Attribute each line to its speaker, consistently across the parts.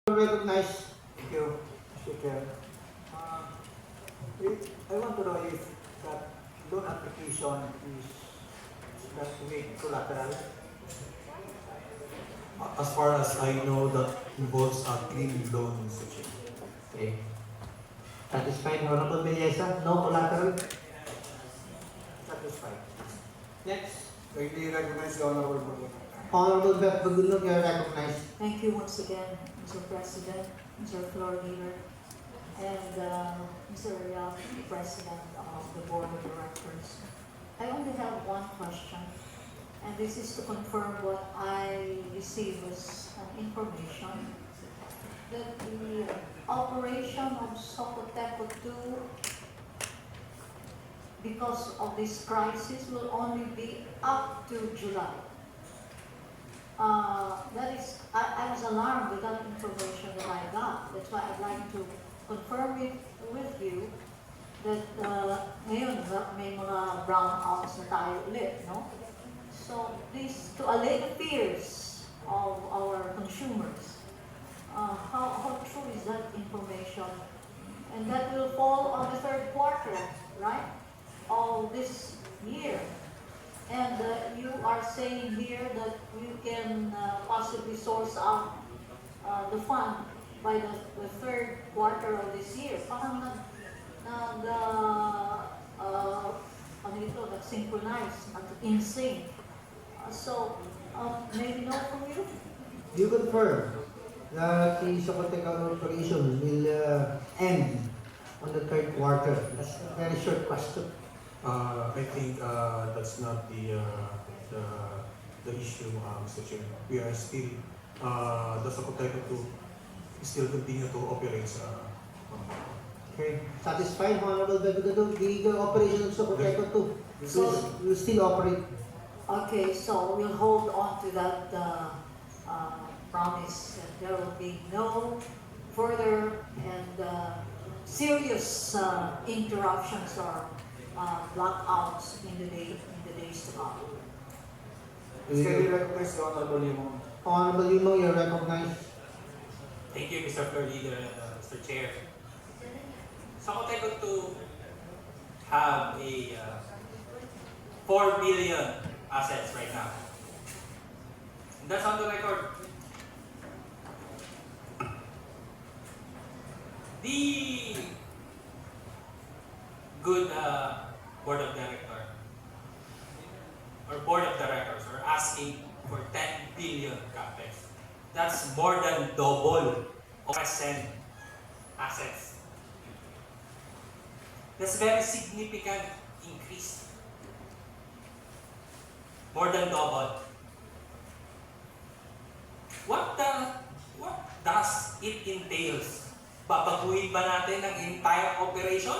Speaker 1: Recognize. Thank you, Mr. Chair. I want to know if that loan application is that with collateral.
Speaker 2: As far as I know, that involves a clean loan, Mr. Chair.
Speaker 1: Okay. Satisfied, Honorable Meliesa? No collateral? Satisfied. Next.
Speaker 3: I really recognize the Honorable Bago.
Speaker 1: Honorable Beth Bagulong, you are recognized.
Speaker 4: Thank you once again, Mr. President, Mr. Floor Leader, and Mr. President of the Board of Directors. I only have one question, and this is to confirm what I received as an information that the operation of Socoteco 2, because of this crisis, will only be up to July. I was alarmed with that information that I got. That's why I'd like to confirm it with you that ngayon may mga brownouts na tayo ulit, no? So please, to allay the fears of our consumers, how true is that information? And that will fall on the third quarter, right, of this year. And you are saying here that you can possibly source out the fund by the third quarter of this year. Parang nag-synchronize, nag-in-sync. So, maybe know from you?
Speaker 1: Do you confirm that the Socoteco operation will end on the third quarter? That's a very short question.
Speaker 2: I think that's not the issue, Mr. Chair. We are still, the Socoteco 2 still continue to operate sa
Speaker 1: Okay. Satisfied, Honorable Bagulong? The operation of Socoteco 2 will still operate.
Speaker 4: Okay, so we'll hold on to that promise that there will be no further and serious interruptions or blackouts in the days to come.
Speaker 3: I really recognize the Honorable Limon.
Speaker 1: Honorable Limon, you're recognized.
Speaker 5: Thank you, Mr. Floor Leader and Mr. Chair. Socoteco to have a 4 billion assets right now. And that's on the record. The good board of directors are asking for 10 billion capex. That's more than double of present assets. That's very significant increase. More than double. What does it entails? Babaguhin ba natin ang entire operation?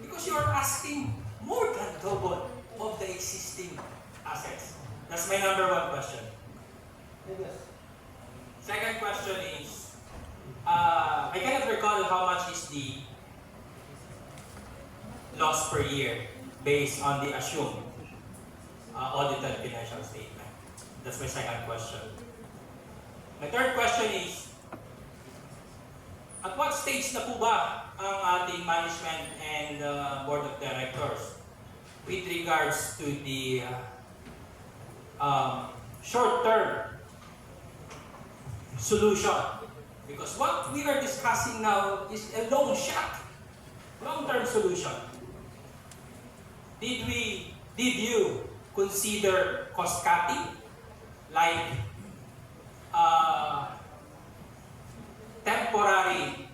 Speaker 5: Because you are asking more than double of the existing assets. That's my number one question.
Speaker 1: Yes.
Speaker 5: Second question is, I cannot recall how much is the loss per year based on the assumed audited financial statement. That's my second question. My third question is, at what stage na po ba ang ating management and board of directors with regards to the short-term solution? Because what we are discussing now is a long shot, long-term solution. Did you consider cost cutting, like temporary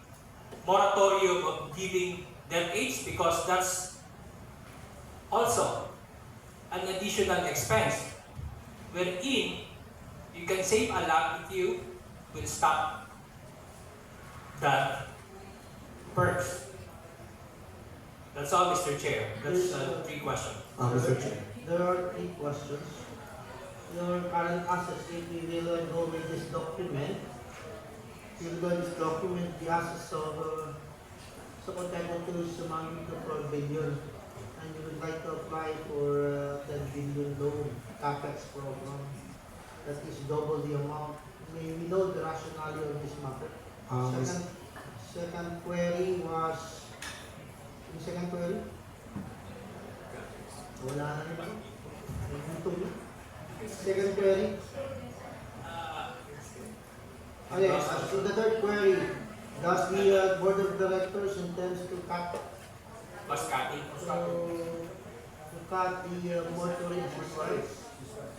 Speaker 5: moratorium of giving them aids, because that's also an additional expense wherein you can save a lot if you will stop that perks. That's all, Mr. Chair. That's 3 questions.
Speaker 2: Mr. Chair.
Speaker 1: There are 3 questions. Your current assets, if we will go with this document, the assets of Socoteco 2 is amounting to 4 billion, and you would like to apply for 10 billion loan capex program. That is double the amount. We know the rationale of this matter. Second query was, yung second query? Wala na rin ba? Second query? Okay, so the third query, does the board of directors intends to cut
Speaker 5: Cost cutting.
Speaker 1: to cut the mortuary exercise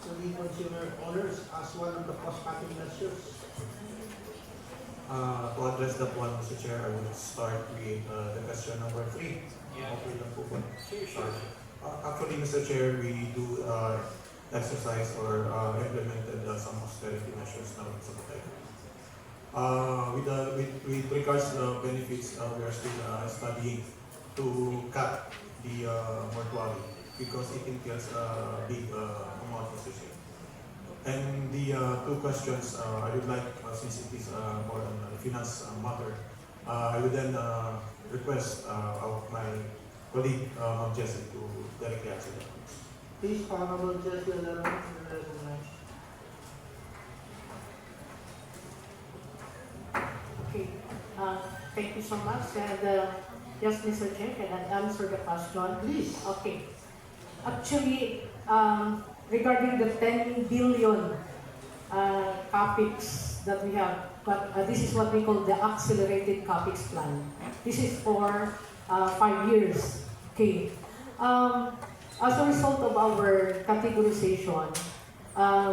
Speaker 1: to the consumer owners as one of the cost-cutting measures?
Speaker 2: To address that one, Mr. Chair, I would start with the question number 3.
Speaker 5: Yeah.
Speaker 2: Okay lang po ba?
Speaker 5: Sure.
Speaker 2: Actually, Mr. Chair, we do exercise or implemented some austerity measures now in Sakatay. With regards to the benefits, we are still studying to cut the mortuary because it entails a big amount of decision. And the two questions, I would like, since it is more on the finance matter, I would then request my colleague, Ma'am Jessie, to directly answer that.
Speaker 1: Please, Honorable Judge, you're recognized.
Speaker 4: Okay, thank you so much. And yes, Mr. Chair, can I answer the question?
Speaker 1: Please.
Speaker 4: Okay. Actually, regarding the 10 billion CAPEX that we have, but this is what we call the accelerated CAPEX plan. This is for 5 years. Okay. As a result of our categorization,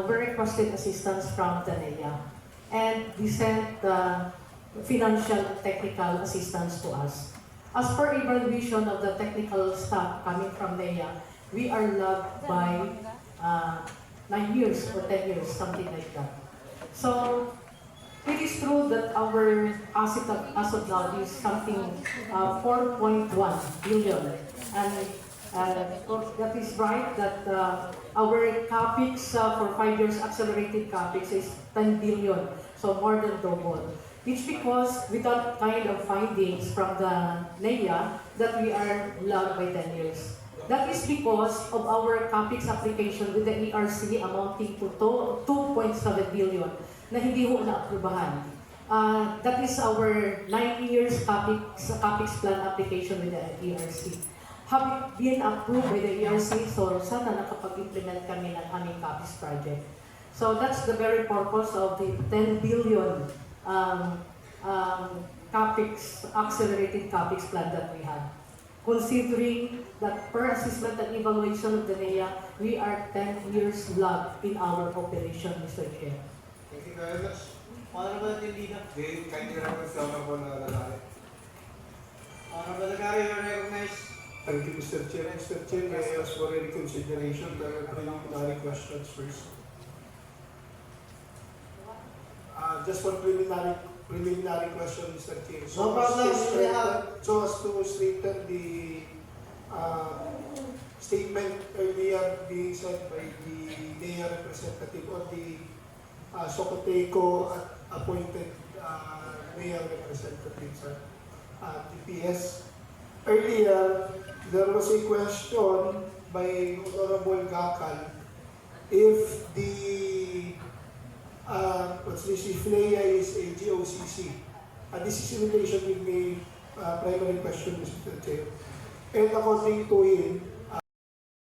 Speaker 4: we requested assistance from the NEA, and we sent financial and technical assistance to us. As per evaluation of the technical staff coming from NEA, we are lagged by 9 years or 10 years, something like that. So, it is true that our asset as of now is something 4.1 billion. And that is right that our CAPEX for 5 years accelerated CAPEX is 10 billion, so more than double. It's because with that kind of findings from the NEA that we are lagged by 10 years. That is because of our CAPEX application with the ERC amounting to 2.7 billion na hindi ho na-aprubahan. That is our 9 years CAPEX plan application with the ERC. Have it been approved by the ERC, so sana nakapag-implement kami ng aming CAPEX project. So that's the very purpose of the 10 billion CAPEX, accelerated CAPEX plan that we have. Considering that per assessment and evaluation of the NEA, we are 10 years lag in our operation, Mr. Chair.
Speaker 3: Thank you very much.
Speaker 1: Honorable Tindina.
Speaker 3: Kindly request the Honorable Lagari.
Speaker 1: Honorable Lagari, you're recognized.
Speaker 3: Thank you, Mr. Chair. Mr. Chair, may I ask for a reconsideration the preliminary questions first? Just one preliminary question, Mr. Chair.
Speaker 1: No problem, we have.
Speaker 3: So as to straighten the statement earlier being said by the mayor representative or the Socoteco appointed mayor representative, sir, DPS. Earlier, there was a question by Honorable Gakal if the if Leia is a GOCC. This is in relation with my primary question, Mr. Chair. And according to him,